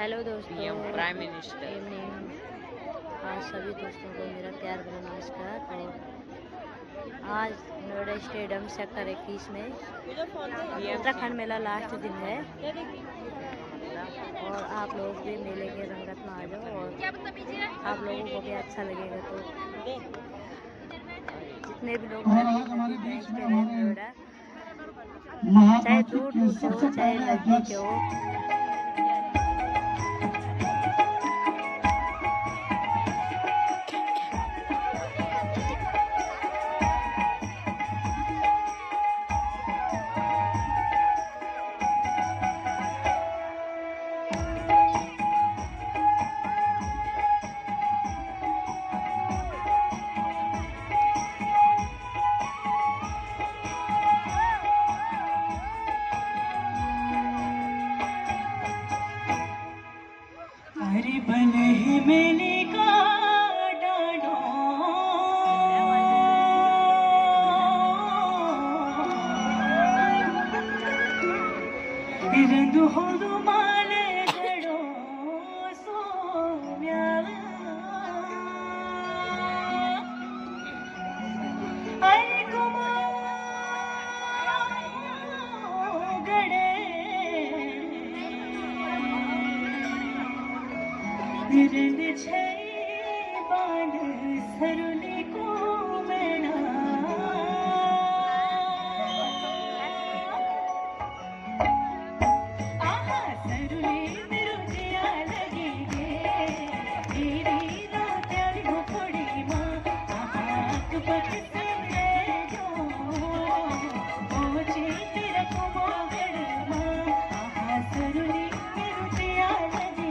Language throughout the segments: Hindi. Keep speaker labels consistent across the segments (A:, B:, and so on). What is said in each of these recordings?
A: हेलो दोस्तों,
B: पीएम प्राइम मिनिस्टर।
A: इवनिंग। आज सभी दोस्तों को मेरा प्यार भरा नमस्कार। और आज नोएडा स्टेडियम सेक्टर 21 में उत्तराखंड मेला लास्ट दिन है और आप लोग भी मेले के रंगत में आ जाओ और आप लोगों को भी अच्छा लगेगा। तो जितने भी लोग नोएडा, चाहे दूर दूर से हो चाहे नजदीक से हो,
C: अरे बन है मेले का डालो रंग हो रुमाल घड़ो सोम्या अरे कुमार गड़े रंग छै बांध सरुली को मैना आहा सरुली मेरो जिया लगी गे तेरी रात हो थोड़ी माँ आहा कुपक से जो पहुंची तेरा कुमार माँ आहा सरुली मेरो जिया लगी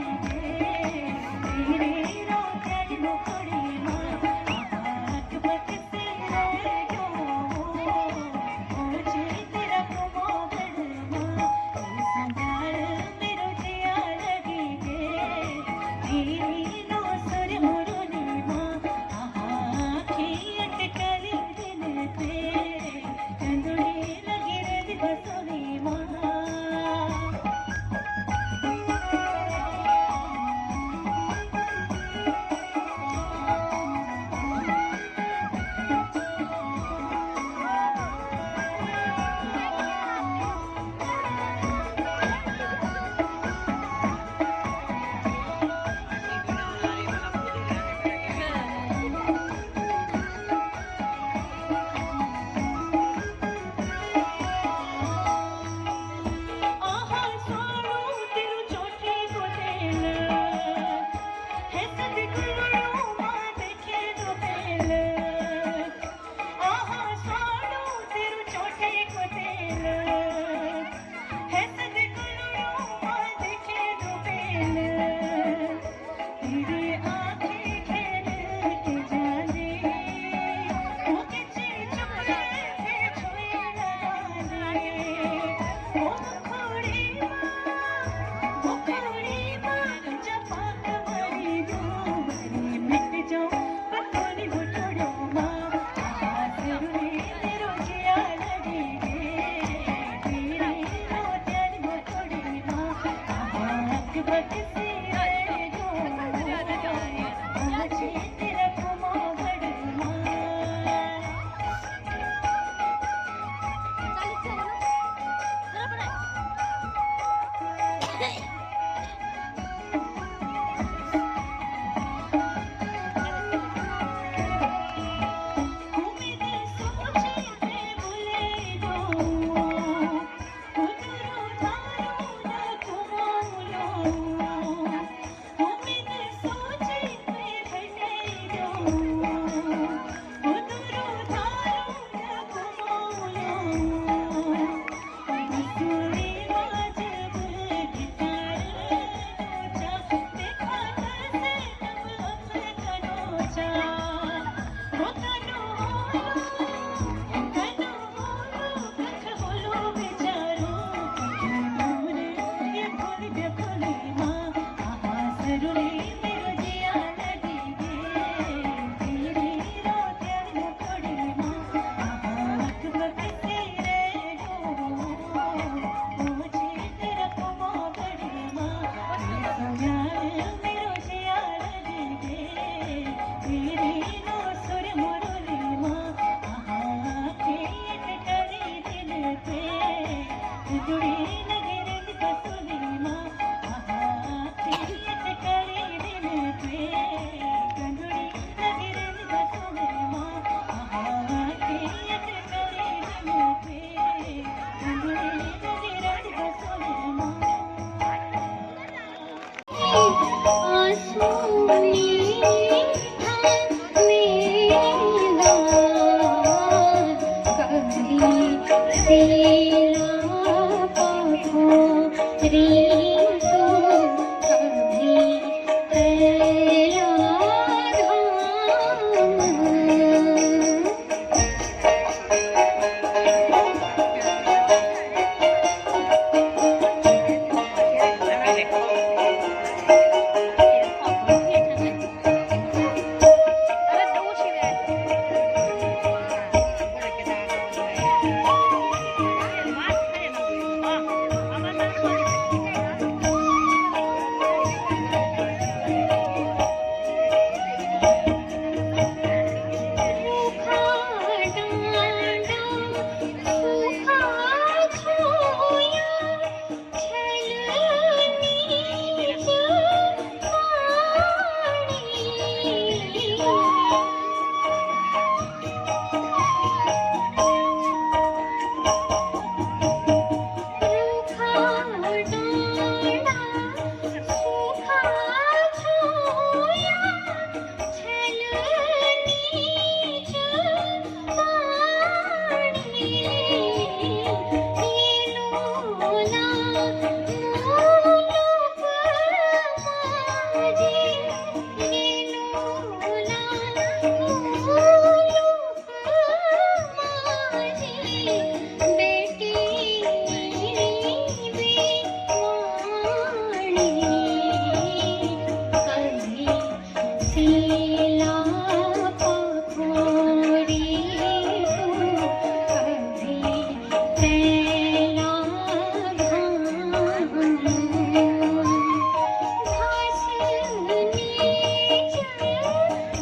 C: घास नीच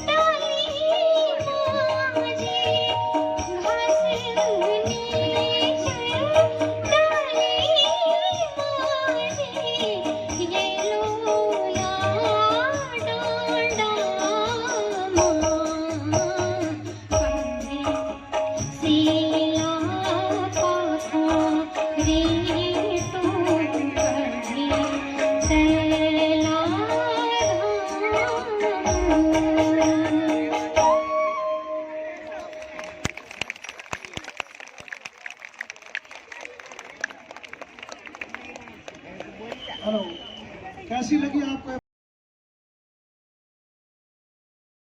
C: डाली माजे, घास नीच डाली माजे, ये लोया डांडा माँ सीला पाखा रे तो कभी सैला
B: हेलो, कैसी लगी आपको?